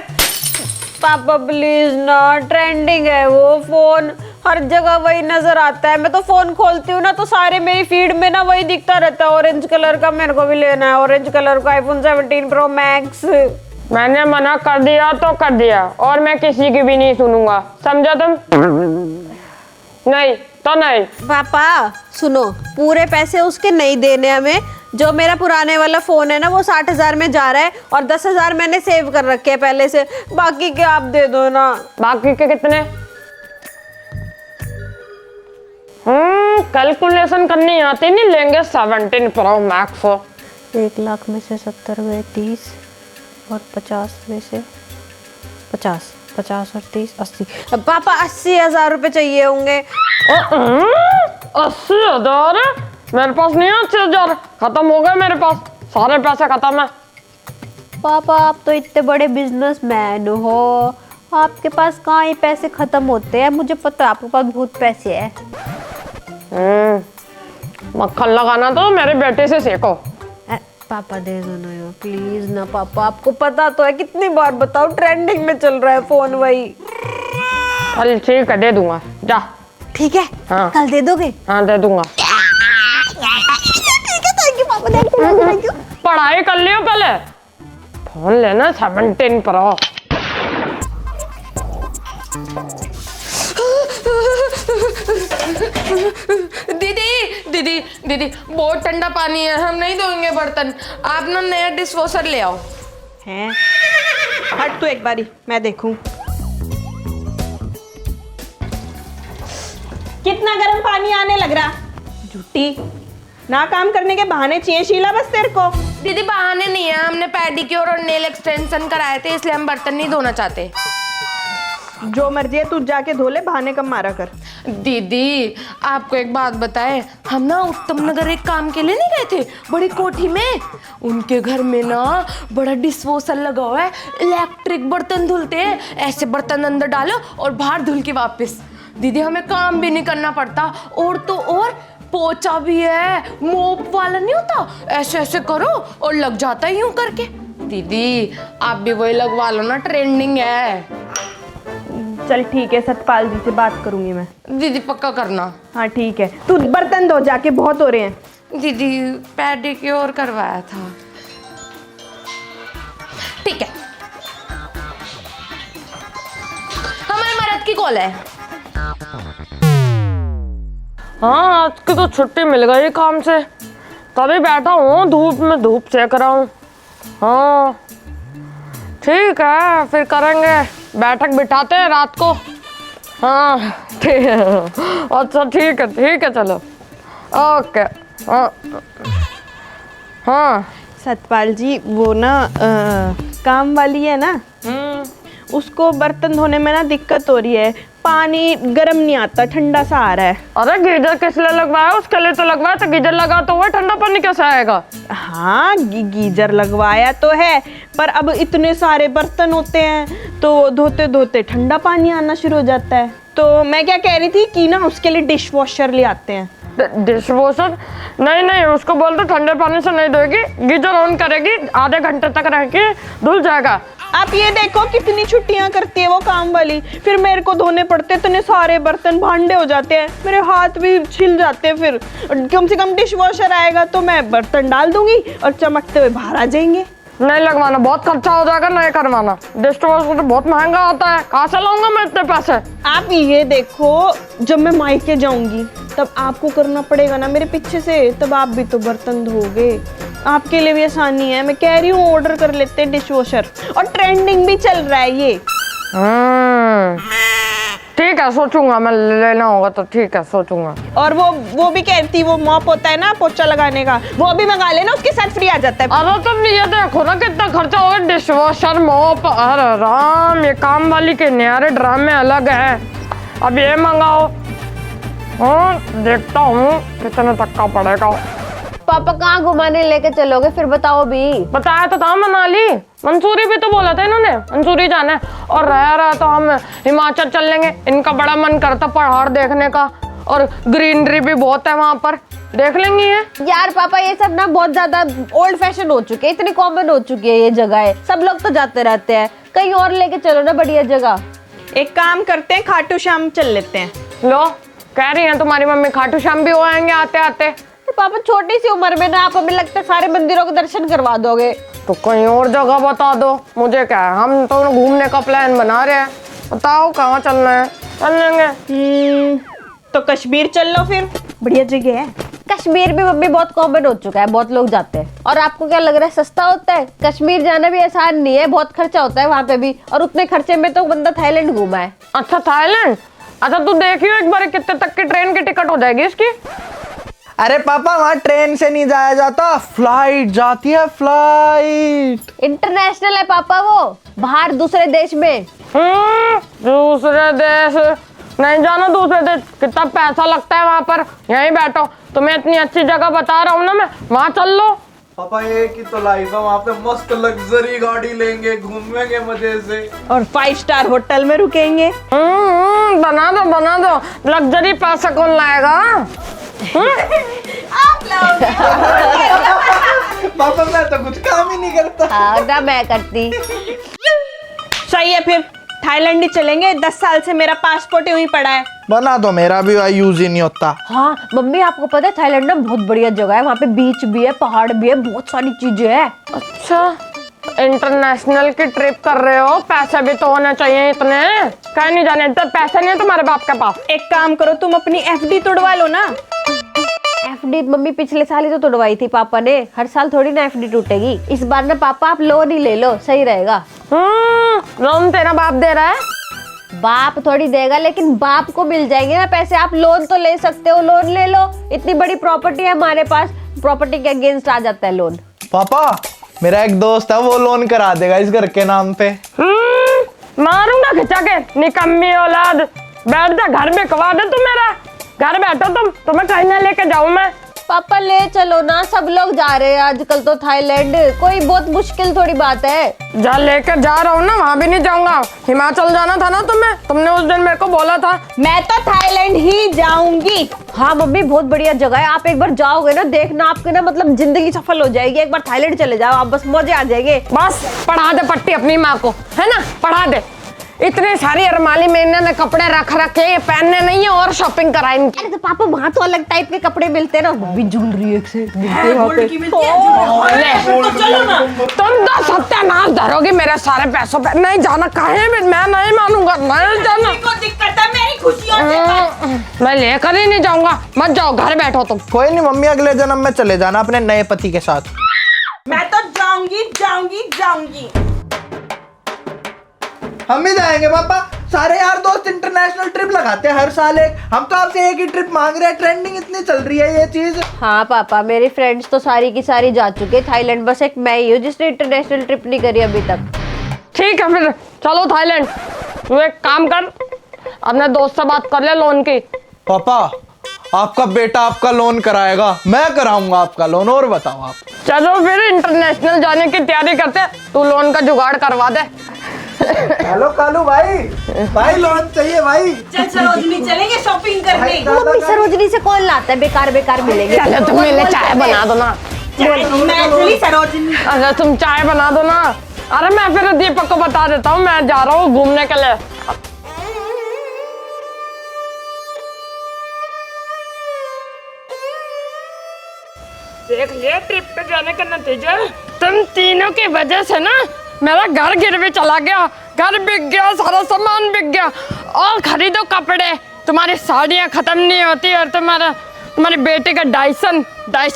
पापा प्लीज ना, ट्रेंडिंग है वो फोन, हर जगह वही नजर आता है। मैं तो फोन खोलती हूँ ना तो सारे मेरी फीड में ना वही दिखता रहता है, ऑरेंज कलर का। मेरे को भी लेना है ऑरेंज कलर का आईफोन 17 प्रो मैक्स। मैंने मना कर दिया तो कर दिया, और मैं किसी की भी नहीं सुनूंगा, समझा तुम? नहीं तो नहीं। पापा सुनो, पूरे पैसे उसके नहीं देने हमें। जो मेरा पुराने वाला फोन है ना वो 60,000 में जा रहा है, और 10,000 मैंने सेव कर रखे हैं पहले से। बाकी के आप दे दो ना। बाकी के कितने? कैलकुलेशन करनी आती नहीं, लेंगे 17 प्रो मैक्स। 1,00,000 में से 70 गए 30 और 50 में से 50 और 30 80। अब पापा 80,000 रुपए चाहिए होंगे। 80,000? मेरे पास नहीं है 80,000, खत्म हो गए मेरे पास, सारे पैसे खत्म है। पापा आप तो इतने बड़े बिजनेसमैन हो, आपके पास कहाँ ही पैसे खत्म होते हैं, मुझे पता है आपके पास बहुत पैसे हैं। मक्खन लगाना तो मेरे बेटे से सीखो। पापा दे दो ना यार प्लीज ना पापा, आपको पता तो है कितनी बार बताओ ट्रेंडिंग में चल रहा है फोन वही। चल ठीक है दे दूंगा, जा। ठीक है हाँ। कल दे दोगे? हाँ दे दूंगा। थैंक यू पापा, थैंक यू। पढ़ाई कर लियो पहले, फोन लेना 17 Pro। दीदी बहुत ठंडा पानी है, हम नहीं धोएंगे बर्तन, आप ना नया डिश वॉशर ले आओ। हैं? हट तू एक बारी, मैं देखूं। कितना गर्म पानी आने लग रहा, झूठी ना काम करने के बहाने चाहिए शीला बस तेरे को। दीदी बहाने नहीं है, हमने पेडिक्योर और नेल एक्सटेंशन कराए थे इसलिए हम बर्तन नहीं धोना चाहते। जो मर्जी है तू जाके धो ले, बहाने कम मारा कर। दीदी आपको एक बात बताएं, हम ना उत्तम नगर एक काम के लिए नहीं गए थे बड़ी कोठी में, उनके घर में ना बड़ा डिश वॉशर लगा हुआ है, इलेक्ट्रिक बर्तन धुलते हैं, ऐसे बर्तन अंदर डालो और बाहर धुल के वापस। दीदी हमें काम भी नहीं करना पड़ता, और तो और पोछा भी है, मोप वाला नहीं होता, ऐसे ऐसे करो और लग जाता है यूं करके। दीदी आप भी वही लगवा लो ना, ट्रेंडिंग है। चल ठीक है, सतपाल जी से बात करूंगी मैं। दीदी पक्का करना। हाँ ठीक है, तू बर्तन धो जाके, बहुत हो रहे हैं। दीदी पेडिक्योर करवाया था। ठीक है, हमारे मर्द की कॉल है। हाँ आज की तो छुट्टी मिल गई काम से, तभी बैठा हूँ धूप में, धूप सेक रहा हूँ। हाँ ठीक है, फिर करेंगे, बैठक बिठाते हैं रात को। हाँ ठीक है, अच्छा ठीक है चलो ओके। हाँ सतपाल जी वो ना काम वाली है ना, उसको बर्तन धोने में ना दिक्कत हो रही है, पानी गर्म नहीं आता, ठंडा सा आ रहा है। अरे गीजर किस लिए लगवाया, उसके लिए तो लगवाया था, गीजर लगा तो हुआ, ठंडा पानी कैसे आएगा? हाँ गीजर लगवाया तो है, पर अब इतने सारे बर्तन होते हैं तो धोते धोते ठंडा पानी आना शुरू हो जाता है। तो मैं क्या कह रही थी कि ना उसके लिए डिश वॉशर ले आते हैं। Dish washer? नहीं उसको बोल दो ठंडे पानी से नहीं धोएगी, गीजर ऑन करेगी, आधे घंटे तक रह के धुल जाएगा। आप ये देखो कितनी छुट्टियां करती है वो काम वाली, फिर मेरे को धोने पड़ते, इतने सारे बर्तन भांडे हो जाते हैं, मेरे हाथ भी छिल जाते हैं। फिर कम से कम डिश वॉशर आएगा तो मैं बर्तन डाल दूंगी और चमकते हुए बाहर आ जाएंगे। नहीं लगवाना, बहुत खर्चा हो जाएगा, नहीं करवाना। डिश वॉशर तो बहुत महंगा होता है, कहाँ से लाऊंगा मैं इतने पैसे? आप ये देखो जब मैं मायके जाऊंगी तब आपको करना पड़ेगा ना मेरे पीछे से, तब आप भी तो बर्तन धोगे, आपके लिए भी आसानी है। मैं कह रही हूँ ऑर्डर कर लेते हैं डिश वॉशर, और ट्रेंडिंग भी चल रहा है ये। ठीक है सोचूंगा, मैं लेना होगा तो ठीक है सोचूंगा। और वो भी कहती, वो मॉप होता है ना पोछा लगाने का, वो भी मंगा लेना, उसके साथ फ्री आ जाता है। अरे तुम ये देखो ना कितना खर्चा होगा, डिश वॉशर, मॉप, अरे राम, ये काम वाली के न्यारे ड्रामे अलग है। अब ये मंगाओ, हाँ देखता हूँ कितने तक का पड़ेगा। पापा कहाँ घुमाने लेके चलोगे फिर बताओ भी? बताया तो था मनाली, मंसूरी भी तो बोला था इन्होंने, मंसूरी जाना है, और रहा तो हम हिमाचल चल लेंगे। इनका बड़ा मन करता पहाड़ देखने का, और ग्रीनरी भी बहुत है वहाँ पर, देख लेंगे ये। यार पापा ये सब ना बहुत ज्यादा ओल्ड फैशन हो चुके हैं, इतनी कॉमन हो चुकी है ये जगह, सब लोग तो जाते रहते हैं, कहीं और लेके चलो ना बढ़िया जगह। एक काम करते हैं, खाटू श्याम चल लेते हैं। लो कह रही है तुम्हारी मम्मी खाटू श्याम भी हो आएंगे आते आते। पापा छोटी सी उम्र में ना आप हमें लगता है सारे मंदिरों के दर्शन करवा दोगे। तो कहीं और जगह बता दो, मुझे क्या है, हम तो घूमने का प्लान बना रहे हैं, बताओ कहाँ चलना है, चल लेंगे। तो कश्मीर चल लो फिर, बढ़िया जगह है। कश्मीर भी मम्मी बहुत कॉमन हो चुका है, बहुत लोग जाते हैं। और आपको क्या लग रहा है सस्ता होता है? कश्मीर जाना भी आसान नहीं है, बहुत खर्चा होता है वहाँ पे भी, और उतने खर्चे में तो बंदा थाईलैंड घूमा है। अच्छा थाईलैंड, अच्छा तू देखियो एक बार कितने तक की ट्रेन की टिकट हो जाएगी इसकी। अरे पापा वहाँ ट्रेन से नहीं जाया जाता, फ्लाइट जाती है, फ्लाइट। इंटरनेशनल है पापा, वो बाहर दूसरे देश में। दूसरे देश नहीं जाना, दूसरे देश कितना पैसा लगता है वहाँ पर। यहीं बैठो, तुम्हें इतनी अच्छी जगह बता रहा हूँ ना मैं, वहाँ चल लो। पापा एक ही तो लाइफ है, वहाँ पे मस्त लग्जरी गाड़ी लेंगे, घूमेंगे मजे से, और 5 स्टार होटल में रुकेंगे। बना दो, लग्जरी पैसा कौन लाएगा? आप लाओगे। पापा मैं तो कुछ काम ही नहीं करता। हाँ ना, मैं करती। सही है, फिर थाईलैंड ही चलेंगे। 10 साल से मेरा पासपोर्ट यूं ही पड़ा है। बना दो, मेरा भी यूज ही नहीं होता। हाँ मम्मी, आपको पता है थाईलैंड में बहुत बढ़िया जगह है, वहाँ पे बीच भी है, पहाड़ भी है, बहुत सारी चीजें हैं। अच्छा, इंटरनेशनल की ट्रिप कर रहे हो, पैसे भी तो होने चाहिए इतने। कहीं नहीं जाने, इतने पैसे नहीं है तुम्हारे बाप के पास। एक काम करो, तुम अपनी एफडी तोड़वा लो ना। एफडी मम्मी पिछले साल ही तो तोड़वाई थी पापा ने, हर साल थोड़ी ना एफडी टूटेगी। इस बार ना पापा आप लोन ही ले लो, सही रहेगा। लोन तेरा बाप दे रहा है? बाप थोड़ी देगा, लेकिन बाप को मिल जाएंगे ना पैसे। आप लोन तो ले सकते हो, लोन ले लो। इतनी बड़ी प्रॉपर्टी है हमारे पास, प्रॉपर्टी के अगेंस्ट आ जाता है लोन। पापा मेरा एक दोस्त है, वो लोन करा देगा इस घर के नाम पे। मारूंगा खिंचा के, निकम्मी औलाद। बैठ जा, घर में कवा दे तू मेरा। घर बैठो तुम, तुम्हें कहीं ना लेके जाऊं मैं। पापा ले चलो ना, सब लोग जा रहे हैं आजकल तो थाईलैंड, कोई बहुत मुश्किल थोड़ी बात है। जा लेकर जा रहा हूँ ना, वहाँ भी नहीं जाऊंगा। हिमाचल जाना था ना तुम्हें, तुमने उस दिन मेरे को बोला था। मैं तो थाईलैंड ही जाऊंगी। हाँ मम्मी, बहुत बढ़िया जगह है, आप एक बार जाओगे ना, देखना आपके ना मतलब जिंदगी सफल हो जाएगी। एक बार थाईलैंड चले जाओ आप, बस मजे आ जाएंगे। बस पढ़ा दे पट्टी अपनी माँ को, है ना, पढ़ा दे। इतने सारी अरमाली में इन्होंने कपड़े रख रखे, ये पहनने नहीं है और शॉपिंग कराएंगे। अरे तो पापा वहाँ तो अलग टाइप के कपड़े मिलते हैं ना, भी ज्वेलरी एक से तुम तो सत्यानाश धरोगे मेरे सारे पैसों पे। नहीं जाना, कहीं भी मैं नहीं मानूंगा, नहीं जाना। दिक्कत है मेरी खुशियों से। मैं लेकर ही नहीं जाऊंगा, मत जाओ, घर बैठो तुम। कोई नहीं मम्मी, अगले जन्म में चले जाना अपने नए पति के साथ। मैं तो जाऊंगी। हम भी जाएंगे पापा, सारे यार दोस्त इंटरनेशनल ट्रिप लगाते हैं हर साल एक। हम तो आपसे एक ही ट्रिप मांग रहे हैं, ट्रेंडिंग इतनी चल रही है ये चीज। हाँ पापा, मेरी फ्रेंड्स तो सारी की सारी जा चुके थाईलैंड, बस एक मैं ही हूँ जिसने इंटरनेशनल ट्रिप नहीं करी अभी तक। ठीक है फिर चलो थाईलैंड। तू एक काम कर, अपने दोस्त से बात कर ले लोन की। पापा आपका बेटा आपका लोन कराएगा, मैं कराऊंगा आपका लोन। और बताओ आप। चलो फिर इंटरनेशनल जाने की तैयारी करते, तू लोन का जुगाड़ करवा दे। हेलो कालू भाई लोन चाहिए भाई। चल सरोजनी चलेंगे शॉपिंग करने। मम्मी सरोजनी से कौन लाता है, बेकार बेकार मिलेंगे। चलो तुम मेरे लिए चाय बना दो ना। मैं चली सरोजनी। अच्छा तुम चाय बना दो ना। अरे मैं फिर दीपक को बता देता हूँ, मैं जा रहा हूँ घूमने के लिए। देख लिया ट्रिप पे जाने का नतीजा, तुम तीनों की वजह से ना मेरा घर गिरवी चला गया, घर बिक गया, सारा सामान बिक गया। और खरीदो कपड़े, तुम्हारी साड़ियाँ खत्म नहीं होती, और तुम्हारे बेटे का डाइसन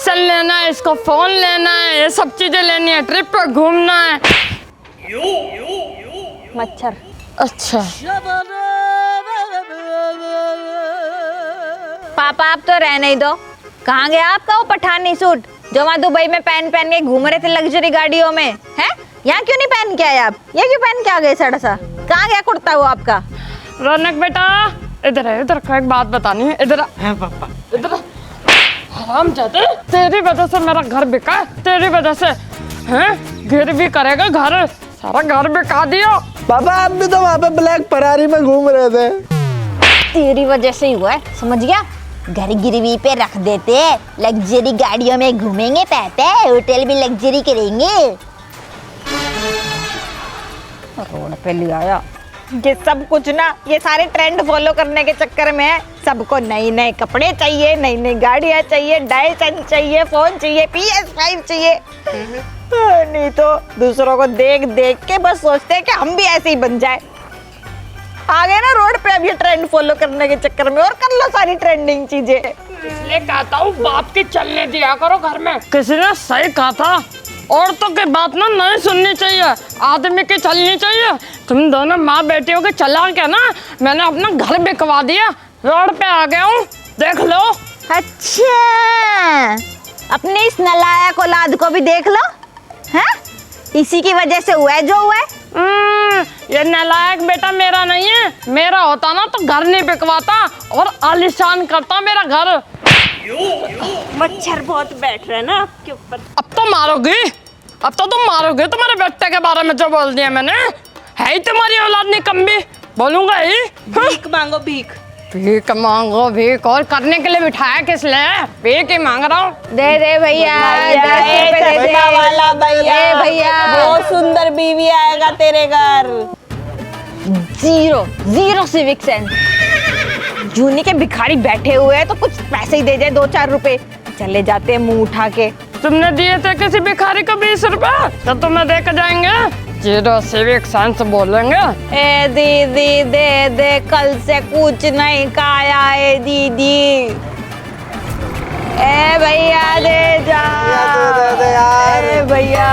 लेना है, इसको फोन लेना है, ये सब चीजें लेनी है, ट्रिप पे घूमना है। मच्छर। अच्छा पापा आप तो रहने ही दो। कहाँ गया आपका वो पठानी सूट जो वहाँ दुबई में पहन के घूम रहे थे लग्जरी गाड़ियों में, हैं? यहाँ क्यों नहीं पहन के आए आप? ये क्यों पहन के आ गए सड़ा सा? कहाँ गया कुर्ता वो आपका? रौनक बेटा इधर है, इधर का एक बात बतानी है, इधर है पापा, इधर। हराम जाते, तेरी वजह से मेरा घर बिका, तेरी वजह से हैं, गिरवी करेगा घर, सारा घर बिका दिया। पापा आप भी तो वहाँ पे ब्लैक फरारी में घूम रहे थे। तेरी वजह से ही हुआ है, समझ गया? घर गिरवी पे रख देते, लग्जरी गाड़ियों में घूमेंगे, पापा होटल में लग्जरी करेंगे। रोड पे ले आया। ये सब कुछ ना, ये सारे ट्रेंड फॉलो करने के चक्कर में है। सबको नए नए कपड़े चाहिए, नई नई गाड़ियाँ चाहिए, डायसन चाहिए, फोन चाहिए, PS5 चाहिए। नहीं तो दूसरों को देख देख के बस सोचते हैं कि हम भी ऐसे ही बन जाए। आ गए ना रोड पे अब ये ट्रेंड फॉलो करने के चक्कर में, और कर लो सारी ट्रेंडिंग चीजें। इसलिए कहता हूँ बाप की चलने दिया करो घर में। किसी ने सही कहा था, औरतों की बात ना नहीं सुननी चाहिए, आदमी की चलनी चाहिए। तुम दोनों माँ बेटियों के चला के ना मैंने अपना घर बिकवा दिया, रोड पे आ गया हूँ, देख लो। अच्छा, अपने इस नालायक औलाद को भी देख लो, हैं? इसी की वजह से हुआ है जो हुआ है। ये नालायक बेटा मेरा नहीं है, मेरा होता ना तो घर नहीं बिकवाता और आलीशान करता मेरा घर। मच्छर बहुत बैठ रहे हैं ना आपके ऊपर। अब तो मारोगी, अब तो तुम मारोगे तुम्हारे बेटे के बारे में जो बोल दिया मैंने। है ही तुम्हारी औलाद निकम्मी, बोलूंगा ही। भीख मांगो भीख। भीख मांगो भीख, और करने के लिए बिठाया किस लिए? भीख ही मांग रहा हूँ। दे दे भैया, 10 ए, रुपए दे दे। चश्मा वाला भैया, ए भैया, बहुत सुंदर बीवी आएगा तेरे घर। Zero civic sense. जूनी के भिखारी बैठे हुए हैं तो कुछ पैसे ही दे जाए, 2-4 रुपए, चले जाते हैं मुंह उठा के। तुमने दिए थे किसी भिखारी को 20 रुपए, तो तुम्हें दे के जाएंगे। जीरो सिविक सेंस बोलेंगे। ए दीदी दे दे, कल से कुछ नहीं खाया है दीदी। ए भैया दे जा, दे दे यार। ए भैया।